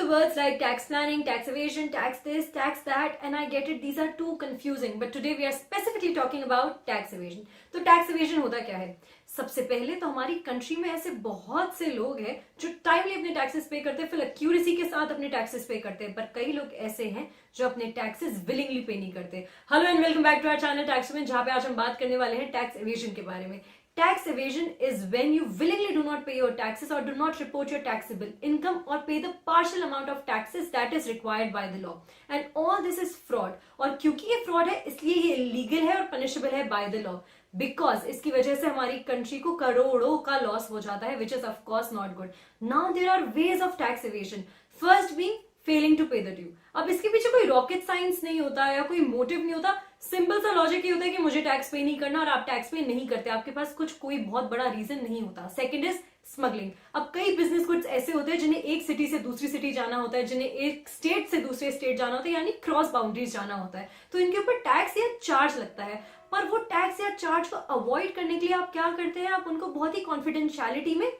the words like tax planning, tax evasion, tax this, tax that, and I get it, these are too confusing. But today we are specifically talking about tax evasion. तो tax evasion होता क्या है? सबसे पहले तो हमारी country में ऐसे बहुत से लोग हैं जो टाइमली अपने टैक्सेस पे करते हैं, फिर एक्यूरेसी के साथ अपने टैक्सेस पे करते हैं, पर कई लोग ऐसे हैं जो अपने टैक्सेस विलिंगली पे नहीं करते. Hello and welcome back to our channel tax में, जहां पे आज हम बात करने वाले हैं टैक्स एवेजन के बारे में. Tax evasion is when you willingly do not pay your taxes or do not report your taxable income or pay the partial amount of taxes that is required by the law. And all this is fraud. और क्योंकि ये fraud है इसलिए ये illegal है और punishable है by the law. Because इसकी वजह से हमारी कंट्री को करोड़ों का लॉस हो जाता है, which is of course not good. Now there are ways of tax evasion. First being failing to pay the due. अब इसके पीछे कोई रॉकेट साइंस नहीं होता या कोई मोटिव नहीं होता. सिंपल सा लॉजिक ये होता है कि मुझे टैक्स पे नहीं करना और आप टैक्स पे नहीं करते, आपके पास कोई बहुत बड़ा रीजन नहीं होता. Second is smuggling. अब कई बिजनेस गुड्स ऐसे होते हैं जिन्हें एक सिटी से दूसरी सिटी जाना होता है, जिन्हें एक स्टेट से दूसरे स्टेट जाना होता है, यानी क्रॉस बाउंड्रीज जाना होता है, तो इनके ऊपर टैक्स या चार्ज लगता है. पर वो टैक्स या चार्ज को अवॉइड करने के लिए आप क्या करते हैं, आप उनको बहुत ही कॉन्फिडेंशियलिटी में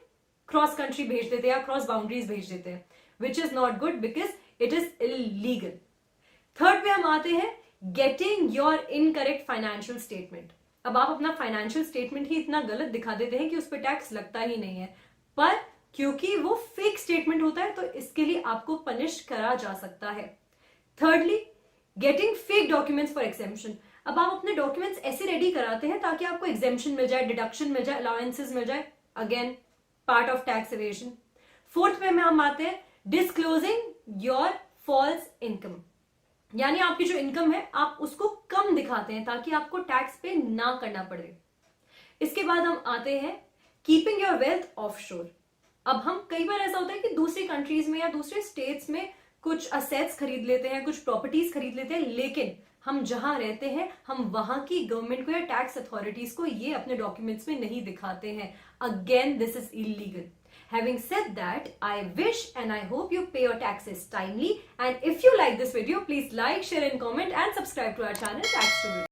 क्रॉस कंट्री भेज देते हैं या क्रॉस बाउंड्रीज भेज देते हैं, which is not good because it is illegal. Third पे हम आते हैं getting your incorrect financial statement. अब आप अपना फाइनेंशियल स्टेटमेंट ही इतना गलत दिखा देते हैं कि उस पर टैक्स लगता ही नहीं है, पर क्योंकि वो फेक स्टेटमेंट होता है तो इसके लिए आपको पनिश करा जा सकता है. Thirdly getting fake documents for exemption. अब आप अपने डॉक्यूमेंट्स ऐसे रेडी कराते हैं ताकि आपको एग्जेम्पशन मिल जाए, डिडक्शन मिल जाए, अलाउंसेस मिल जाए. Again part of tax evasion. Fourth पे हम आते हैं डिस्क्लोजिंग योर फॉल्स इनकम. यानी आपकी जो इनकम है आप उसको कम दिखाते हैं ताकि आपको टैक्स पे ना करना पड़े. इसके बाद हम आते हैं कीपिंग योर वेल्थ ऑफशोर. अब हम कई बार ऐसा होता है कि दूसरी कंट्रीज में या दूसरे स्टेट्स में कुछ असेट्स खरीद लेते हैं, कुछ प्रॉपर्टीज खरीद लेते हैं, लेकिन हम जहां रहते हैं हम वहां की गवर्नमेंट को या टैक्स अथॉरिटीज को ये अपने डॉक्यूमेंट्स में नहीं दिखाते हैं. Again this is illegal. Having said that, I wish and I hope you pay your taxes timely, and if you like this video, please like, share and comment and subscribe to our channel Tax Story.